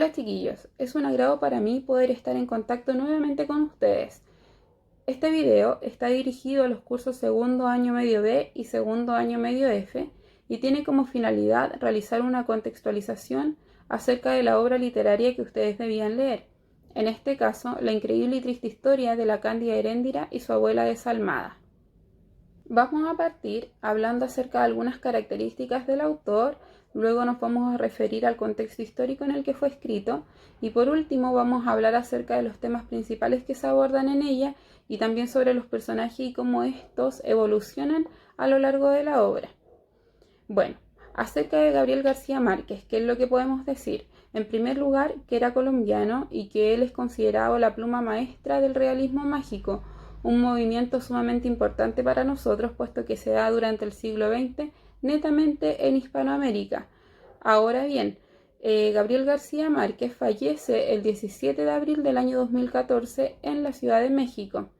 Hola chiquillos, es un agrado para mí poder estar en contacto nuevamente con ustedes. Este video está dirigido a los cursos segundo año medio B y segundo año medio F y tiene como finalidad realizar una contextualización acerca de la obra literaria que ustedes debían leer. En este caso, la increíble y triste historia de la Cándida Heréndira y su abuela desalmada. Vamos a partir hablando acerca de algunas características del autor, luego nos vamos a referir al contexto histórico en el que fue escrito y por último vamos a hablar acerca de los temas principales que se abordan en ella y también sobre los personajes y cómo estos evolucionan a lo largo de la obra. Bueno, acerca de Gabriel García Márquez, ¿qué es lo que podemos decir? En primer lugar, que era colombiano y que él es considerado la pluma maestra del realismo mágico, un movimiento sumamente importante para nosotros, puesto que se da durante el siglo XX netamente en Hispanoamérica. Ahora bien, Gabriel García Márquez fallece el 17 de abril del año 2014 en la Ciudad de México.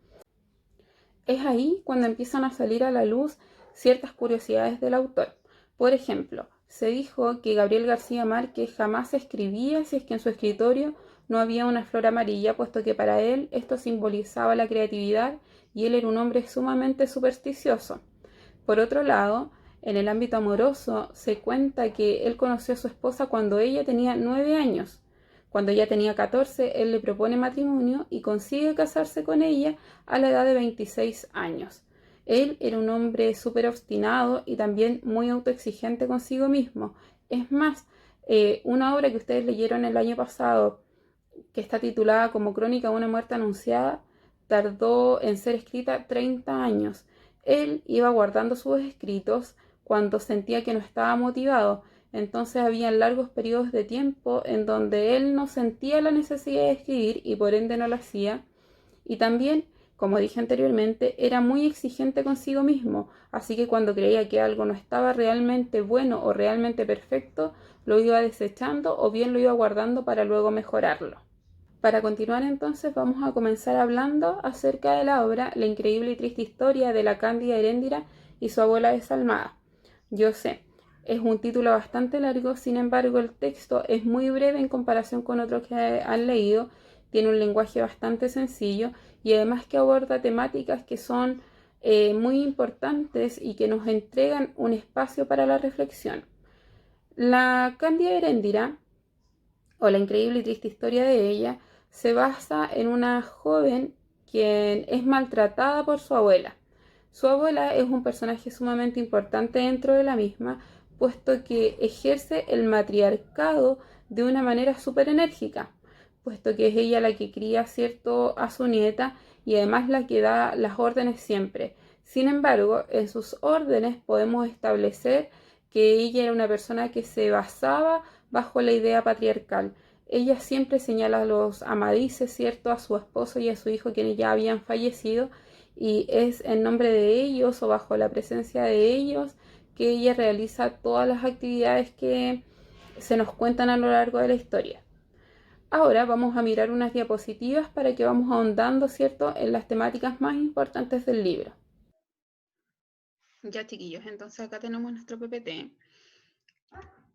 Es ahí cuando empiezan a salir a la luz ciertas curiosidades del autor. Por ejemplo, se dijo que Gabriel García Márquez jamás escribía si es que en su escritorio no había una flor amarilla, puesto que para él esto simbolizaba la creatividad y él era un hombre sumamente supersticioso. Por otro lado, en el ámbito amoroso se cuenta que él conoció a su esposa cuando ella tenía 9 años. Cuando ella tenía 14, él le propone matrimonio y consigue casarse con ella a la edad de 26 años. Él era un hombre súper obstinado y también muy autoexigente consigo mismo. Es más, una obra que ustedes leyeron el año pasado, que está titulada como Crónica de una muerte anunciada, tardó en ser escrita 30 años. Él iba guardando sus escritos cuando sentía que no estaba motivado. Entonces había largos periodos de tiempo en donde él no sentía la necesidad de escribir y por ende no lo hacía. Y también, como dije anteriormente, era muy exigente consigo mismo, así que cuando creía que algo no estaba realmente bueno o realmente perfecto, lo iba desechando o bien lo iba guardando para luego mejorarlo. Para continuar entonces vamos a comenzar hablando acerca de la obra La increíble y triste historia de la Cándida Heréndira y su abuela desalmada. Yo sé, es un título bastante largo, sin embargo el texto es muy breve en comparación con otros que han leído, tiene un lenguaje bastante sencillo y además que aborda temáticas que son muy importantes y que nos entregan un espacio para la reflexión. La Cándida Heréndira, o la increíble y triste historia de ella, se basa en una joven quien es maltratada por su abuela. Su abuela es un personaje sumamente importante dentro de la misma, puesto que ejerce el matriarcado de una manera súper enérgica, puesto que es ella la que cría, ¿cierto?, a su nieta y además la que da las órdenes siempre. Sin embargo, en sus órdenes podemos establecer que ella era una persona que se basaba bajo la idea patriarcal. Ella siempre señala a los amadices, ¿cierto?, a su esposo y a su hijo quienes ya habían fallecido, y es en nombre de ellos o bajo la presencia de ellos que ella realiza todas las actividades que se nos cuentan a lo largo de la historia. Ahora vamos a mirar unas diapositivas para que vamos ahondando, ¿cierto?, en las temáticas más importantes del libro. Ya chiquillos, entonces acá tenemos nuestro PPT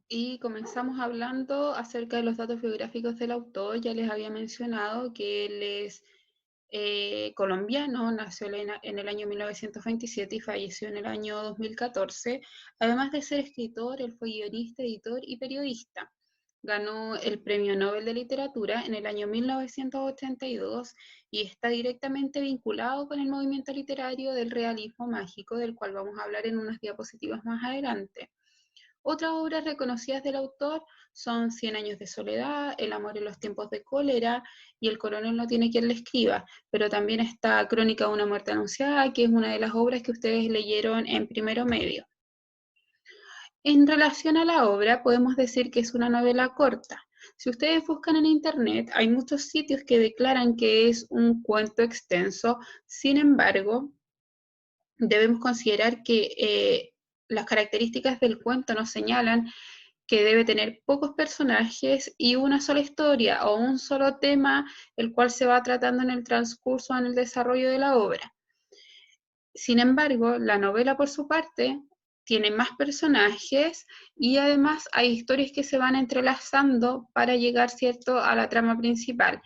y comenzamos hablando acerca de los datos biográficos del autor. Ya les había mencionado que él es colombiano, nació en el año 1927 y falleció en el año 2014. Además de ser escritor, él fue guionista, editor y periodista. Ganó el Premio Nobel de Literatura en el año 1982 y está directamente vinculado con el movimiento literario del realismo mágico, del cual vamos a hablar en unas diapositivas más adelante. Otras obras reconocidas del autor son Cien años de soledad, El amor en los tiempos de cólera y El coronel no tiene quien le escriba, pero también está Crónica de una muerte anunciada, que es una de las obras que ustedes leyeron en primero medio. En relación a la obra, podemos decir que es una novela corta. Si ustedes buscan en internet, hay muchos sitios que declaran que es un cuento extenso. Sin embargo, debemos considerar que las características del cuento nos señalan que debe tener pocos personajes y una sola historia o un solo tema, el cual se va tratando en el transcurso, en el desarrollo de la obra. Sin embargo, la novela, por su parte, tiene más personajes y además hay historias que se van entrelazando para llegar, ¿cierto?, a la trama principal.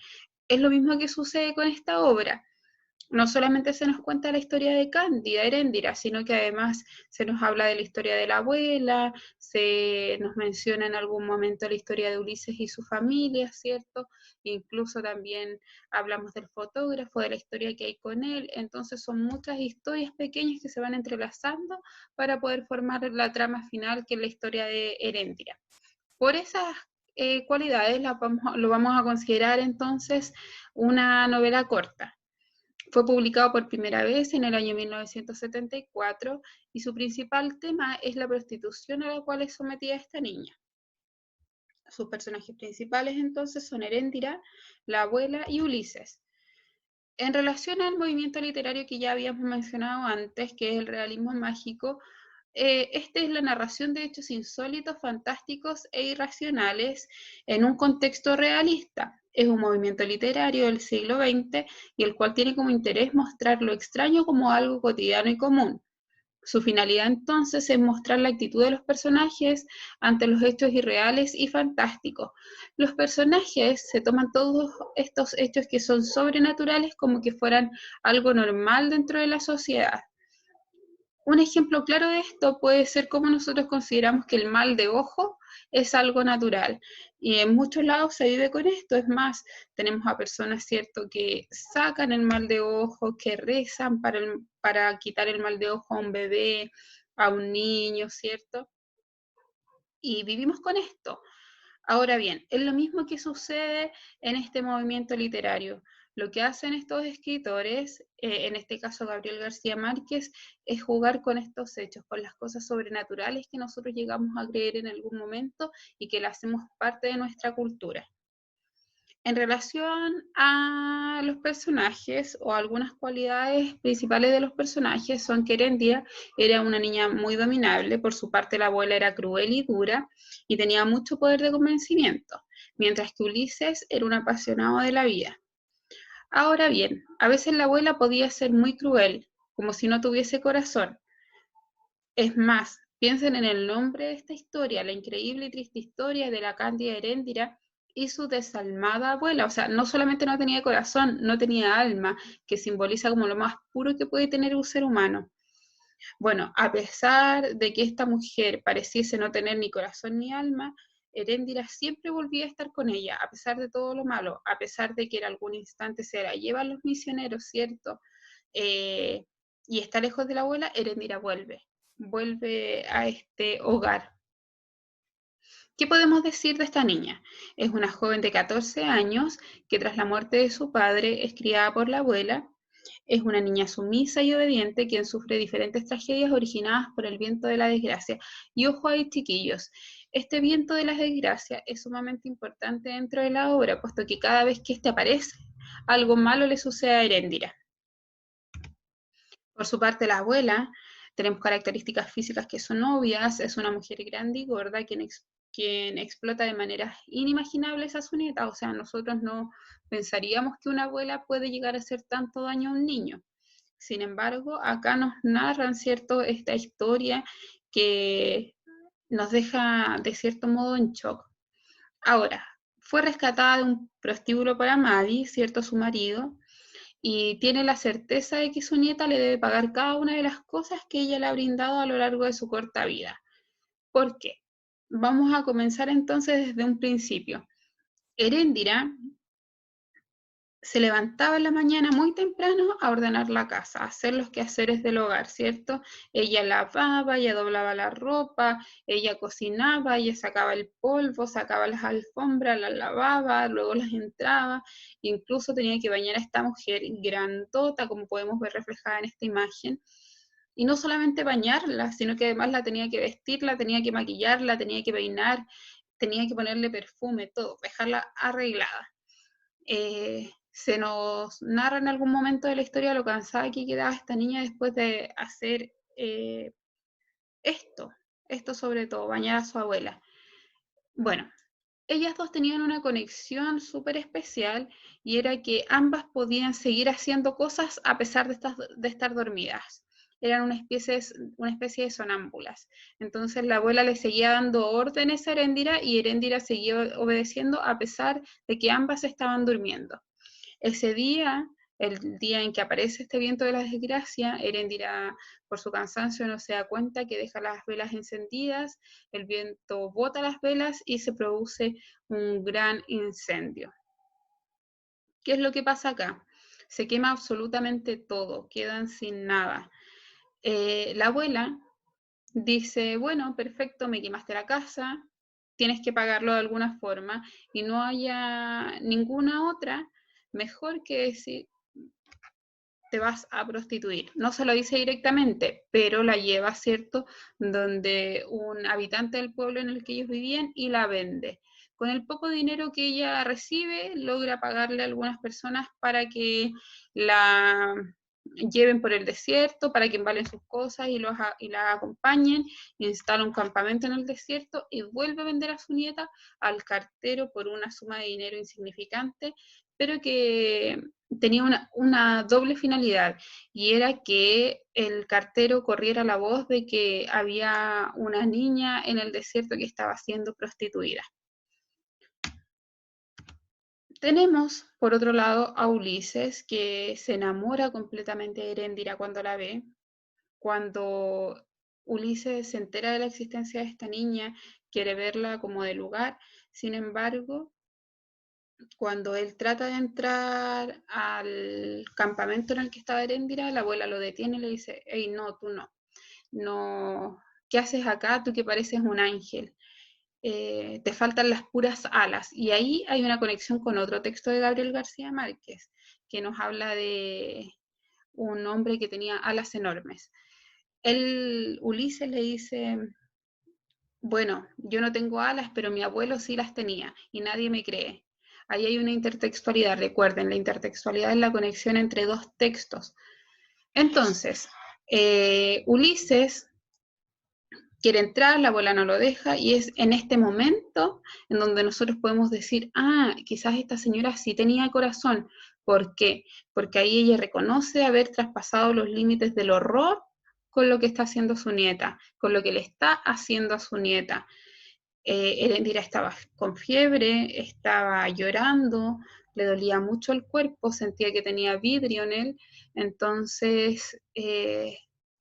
Es lo mismo que sucede con esta obra. No solamente se nos cuenta la historia de Cándida Heréndira, sino que además se nos habla de la historia de la abuela, se nos menciona en algún momento la historia de Ulises y su familia, ¿cierto? Incluso también hablamos del fotógrafo, de la historia que hay con él. Entonces son muchas historias pequeñas que se van entrelazando para poder formar la trama final, que es la historia de Heréndira. Por esas cualidades lo vamos a considerar entonces una novela corta. Fue publicado por primera vez en el año 1974 y su principal tema es la prostitución a la cual es sometida esta niña. Sus personajes principales entonces son Heréndira, la abuela y Ulises. En relación al movimiento literario que ya habíamos mencionado antes, que es el realismo mágico, esta es la narración de hechos insólitos, fantásticos e irracionales en un contexto realista. Es un movimiento literario del siglo XX y el cual tiene como interés mostrar lo extraño como algo cotidiano y común. Su finalidad entonces es mostrar la actitud de los personajes ante los hechos irreales y fantásticos. Los personajes se toman todos estos hechos que son sobrenaturales como que fueran algo normal dentro de la sociedad. Un ejemplo claro de esto puede ser cómo nosotros consideramos que el mal de ojo es algo natural. Y en muchos lados se vive con esto. Es más, tenemos a personas, ¿cierto?, que sacan el mal de ojo, que rezan para quitar el mal de ojo a un bebé, a un niño, ¿cierto? Y vivimos con esto. Ahora bien, es lo mismo que sucede en este movimiento literario. Lo que hacen estos escritores, en este caso Gabriel García Márquez, es jugar con estos hechos, con las cosas sobrenaturales que nosotros llegamos a creer en algún momento y que las hacemos parte de nuestra cultura. En relación a los personajes o algunas cualidades principales de los personajes son que Heréndira era una niña muy dominable, por su parte la abuela era cruel y dura y tenía mucho poder de convencimiento, mientras que Ulises era un apasionado de la vida. Ahora bien, a veces la abuela podía ser muy cruel, como si no tuviese corazón. Es más, piensen en el nombre de esta historia, la increíble y triste historia de la Cándida Heréndira y su desalmada abuela. O sea, no solamente no tenía corazón, no tenía alma, que simboliza como lo más puro que puede tener un ser humano. Bueno, a pesar de que esta mujer pareciese no tener ni corazón ni alma, Heréndira siempre volvía a estar con ella, a pesar de todo lo malo, a pesar de que en algún instante se la llevan los misioneros, ¿cierto? Y está lejos de la abuela, Heréndira vuelve a este hogar. ¿Qué podemos decir de esta niña? Es una joven de 14 años que tras la muerte de su padre es criada por la abuela. Es una niña sumisa y obediente quien sufre diferentes tragedias originadas por el viento de la desgracia. Y ojo ahí, chiquillos, este viento de la desgracia es sumamente importante dentro de la obra, puesto que cada vez que éste aparece, algo malo le sucede a Heréndira. Por su parte, la abuela, tenemos características físicas que son obvias, es una mujer grande y gorda quien explota de maneras inimaginables a su nieta. O sea, nosotros no pensaríamos que una abuela puede llegar a hacer tanto daño a un niño. Sin embargo, acá nos narran, ¿cierto?, esta historia que nos deja de cierto modo en shock. Ahora, fue rescatada de un prostíbulo por Amadi, ¿cierto?, su marido, y tiene la certeza de que su nieta le debe pagar cada una de las cosas que ella le ha brindado a lo largo de su corta vida. ¿Por qué? Vamos a comenzar entonces desde un principio. Heréndira se levantaba en la mañana muy temprano a ordenar la casa, a hacer los quehaceres del hogar, ¿cierto? Ella lavaba, ella doblaba la ropa, ella cocinaba, ella sacaba el polvo, sacaba las alfombras, las lavaba, luego las entraba, incluso tenía que bañar a esta mujer grandota, como podemos ver reflejada en esta imagen, y no solamente bañarla, sino que además la tenía que vestir, la tenía que maquillar, la tenía que peinar, tenía que ponerle perfume, todo, dejarla arreglada. Se nos narra en algún momento de la historia lo cansada que quedaba esta niña después de hacer esto sobre todo, bañar a su abuela. Bueno, ellas dos tenían una conexión súper especial y era que ambas podían seguir haciendo cosas a pesar de estar dormidas. eran una especie de sonámbulas. Entonces la abuela le seguía dando órdenes a Heréndira y Heréndira seguía obedeciendo a pesar de que ambas estaban durmiendo. Ese día, el día en que aparece este viento de la desgracia, Heréndira, por su cansancio, no se da cuenta que deja las velas encendidas, el viento bota las velas y se produce un gran incendio. ¿Qué es lo que pasa acá? Se quema absolutamente todo, quedan sin nada. La abuela dice, bueno, perfecto, me quemaste la casa, tienes que pagarlo de alguna forma y no haya ninguna otra mejor que decir, te vas a prostituir. No se lo dice directamente, pero la lleva, ¿cierto?, donde un habitante del pueblo en el que ellos vivían y la vende. Con el poco dinero que ella recibe, logra pagarle a algunas personas para que la lleven por el desierto, para que embalen sus cosas y la acompañen, instala un campamento en el desierto y vuelve a vender a su nieta al cartero por una suma de dinero insignificante, pero que tenía una doble finalidad, y era que el cartero corriera la voz de que había una niña en el desierto que estaba siendo prostituida. Tenemos, por otro lado, a Ulises, que se enamora completamente de Heréndira cuando la ve. Cuando Ulises se entera de la existencia de esta niña, quiere verla como de lugar. Sin embargo, cuando él trata de entrar al campamento en el que estaba Heréndira, la abuela lo detiene y le dice, hey, no, tú no, no, ¿qué haces acá? Tú que pareces un ángel, te faltan las puras alas. Y ahí hay una conexión con otro texto de Gabriel García Márquez, que nos habla de un hombre que tenía alas enormes. Ulises le dice, bueno, yo no tengo alas, pero mi abuelo sí las tenía y nadie me cree. Ahí hay una intertextualidad, recuerden, la intertextualidad es la conexión entre dos textos. Entonces, Ulises quiere entrar, la abuela no lo deja, y es en este momento en donde nosotros podemos decir, ah, quizás esta señora sí tenía corazón. ¿Por qué? Porque ahí ella reconoce haber traspasado los límites del horror con lo que está haciendo su nieta, con lo que le está haciendo a su nieta. Erendira estaba con fiebre, estaba llorando, le dolía mucho el cuerpo, sentía que tenía vidrio en él, entonces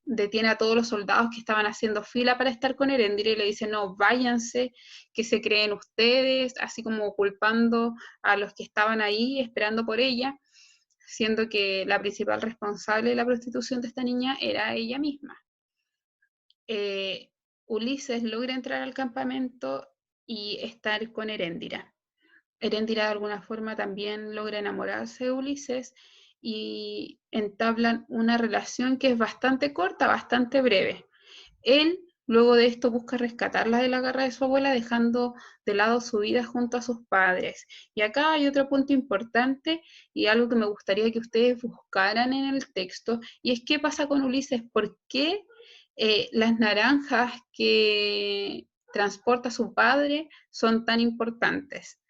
detiene a todos los soldados que estaban haciendo fila para estar con Erendira y le dice, no, váyanse, que se creen ustedes, así como culpando a los que estaban ahí esperando por ella, siendo que la principal responsable de la prostitución de esta niña era ella misma. Ulises logra entrar al campamento y estar con Heréndira. Heréndira de alguna forma también logra enamorarse de Ulises y entablan una relación que es bastante corta, bastante breve. Él luego de esto busca rescatarla de la garra de su abuela, dejando de lado su vida junto a sus padres. Y acá hay otro punto importante y algo que me gustaría que ustedes buscaran en el texto, y es qué pasa con Ulises, por qué las naranjas que transporta su padre son tan importantes.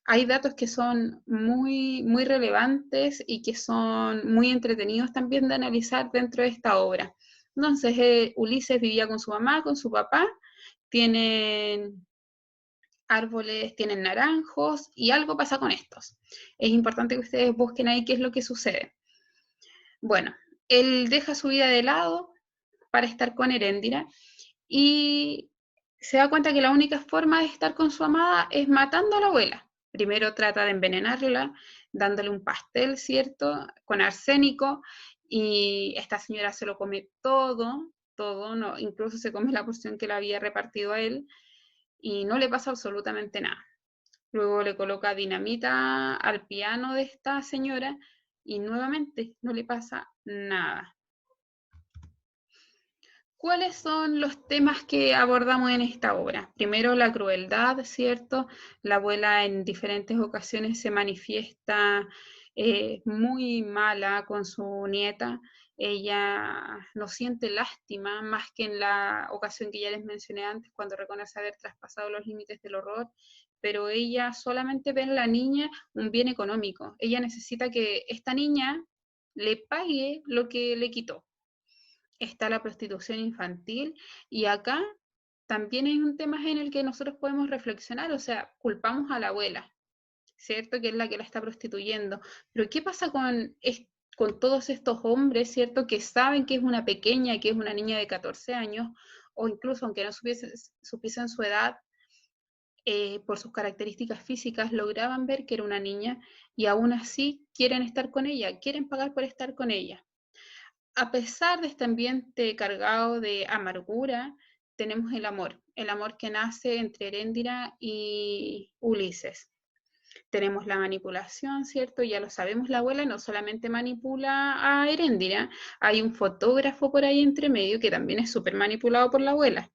Hay datos que son muy, muy relevantes y que son muy entretenidos también de analizar dentro de esta obra. Entonces, Ulises vivía con su mamá, con su papá, tienen árboles, tienen naranjos y algo pasa con estos. Es importante que ustedes busquen ahí qué es lo que sucede. Bueno, él deja su vida de lado para estar con Heréndira y se da cuenta que la única forma de estar con su amada es matando a la abuela. Primero trata de envenenarla, dándole un pastel, ¿cierto?, con arsénico, y esta señora se lo come todo, todo, no, incluso se come la porción que le había repartido a él, y no le pasa absolutamente nada. Luego le coloca dinamita al piano de esta señora y nuevamente no le pasa nada. ¿Cuáles son los temas que abordamos en esta obra? Primero, la crueldad, ¿cierto? La abuela en diferentes ocasiones se manifiesta muy mala con su nieta. Ella no siente lástima, más que en la ocasión que ya les mencioné antes, cuando reconoce haber traspasado los límites del horror, pero ella solamente ve en la niña un bien económico. Ella necesita que esta niña le pague lo que le quitó. está la prostitución infantil, y acá también hay un tema en el que nosotros podemos reflexionar, o sea, culpamos a la abuela, ¿cierto? Que es la que la está prostituyendo. Pero ¿qué pasa con todos estos hombres, ¿cierto? Que saben que es una pequeña, que es una niña de 14 años, o incluso aunque no supiesen su edad, por sus características físicas, lograban ver que era una niña y aún así quieren estar con ella, quieren pagar por estar con ella. A pesar de este ambiente cargado de amargura, tenemos el amor que nace entre Heréndira y Ulises. Tenemos la manipulación, ¿cierto? Ya lo sabemos, la abuela no solamente manipula a Heréndira, hay un fotógrafo por ahí entre medio que también es súper manipulado por la abuela.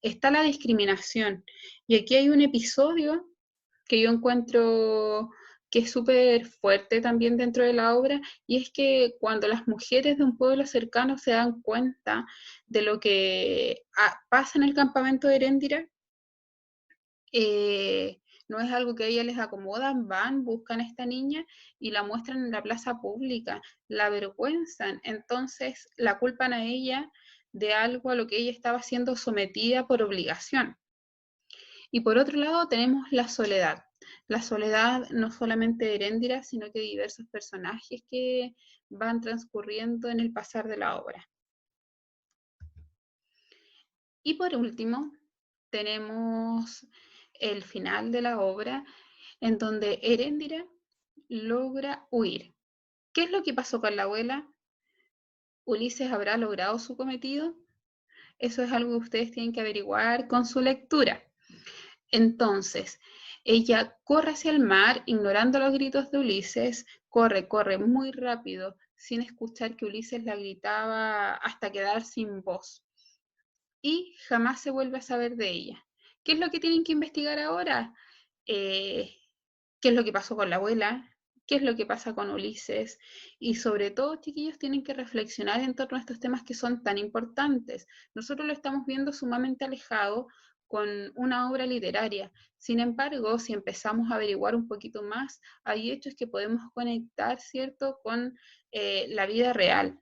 Está la discriminación, y aquí hay un episodio que yo encuentro que es súper fuerte también dentro de la obra, y es que cuando las mujeres de un pueblo cercano se dan cuenta de lo que pasa en el campamento de Heréndira, no es algo que a ellas les acomodan, van, buscan a esta niña y la muestran en la plaza pública, la avergüenzan, entonces la culpan a ella de algo a lo que ella estaba siendo sometida por obligación. Y por otro lado tenemos la soledad no solamente de Heréndira, sino que de diversos personajes que van transcurriendo en el pasar de la obra. Y por último, tenemos el final de la obra, en donde Heréndira logra huir. ¿Qué es lo que pasó con la abuela? ¿Ulises habrá logrado su cometido? Eso es algo que ustedes tienen que averiguar con su lectura. Entonces, ella corre hacia el mar, ignorando los gritos de Ulises, corre muy rápido, sin escuchar que Ulises la gritaba hasta quedar sin voz. Y jamás se vuelve a saber de ella. ¿Qué es lo que tienen que investigar ahora? ¿Qué es lo que pasó con la abuela? ¿Qué es lo que pasa con Ulises? Y sobre todo, chiquillos, tienen que reflexionar en torno a estos temas que son tan importantes. Nosotros lo estamos viendo sumamente alejado con una obra literaria. Sin embargo, si empezamos a averiguar un poquito más, hay hechos que podemos conectar, ¿cierto?, con la vida real.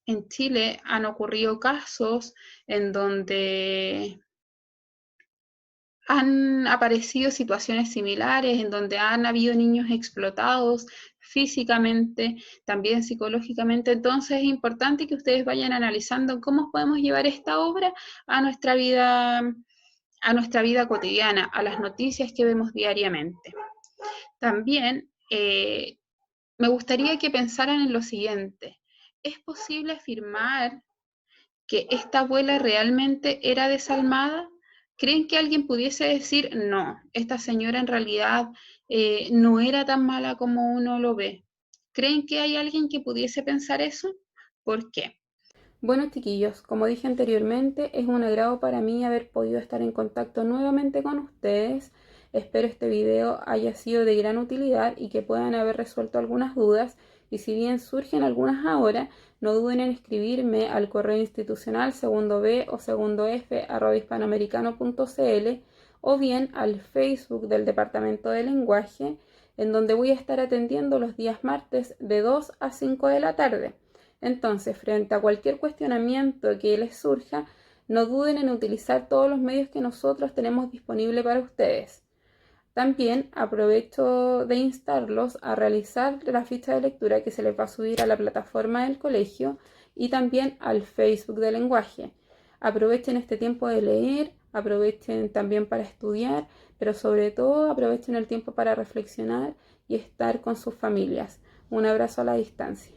En Chile han ocurrido casos en donde han aparecido situaciones similares, en donde han habido niños explotados físicamente, también psicológicamente. Entonces es importante que ustedes vayan analizando cómo podemos llevar esta obra a a nuestra vida cotidiana, a las noticias que vemos diariamente. También me gustaría que pensaran en lo siguiente: ¿es posible afirmar que esta abuela realmente era desalmada? ¿Creen que alguien pudiese decir, no, esta señora en realidad no era tan mala como uno lo ve? ¿Creen que hay alguien que pudiese pensar eso? ¿Por qué? Bueno, chiquillos, como dije anteriormente, es un agrado para mí haber podido estar en contacto nuevamente con ustedes. Espero este video haya sido de gran utilidad y que puedan haber resuelto algunas dudas. Y si bien surgen algunas ahora, no duden en escribirme al correo institucional segundo B o segundo F @hispanoamericano.cl, o bien al Facebook del Departamento de Lenguaje, en donde voy a estar atendiendo los días martes de 2 a 5 de la tarde. Entonces, frente a cualquier cuestionamiento que les surja, no duden en utilizar todos los medios que nosotros tenemos disponibles para ustedes. También aprovecho de instarlos a realizar la ficha de lectura que se les va a subir a la plataforma del colegio y también al Facebook de Lenguaje. Aprovechen este tiempo de leer, aprovechen también para estudiar, pero sobre todo aprovechen el tiempo para reflexionar y estar con sus familias. Un abrazo a la distancia.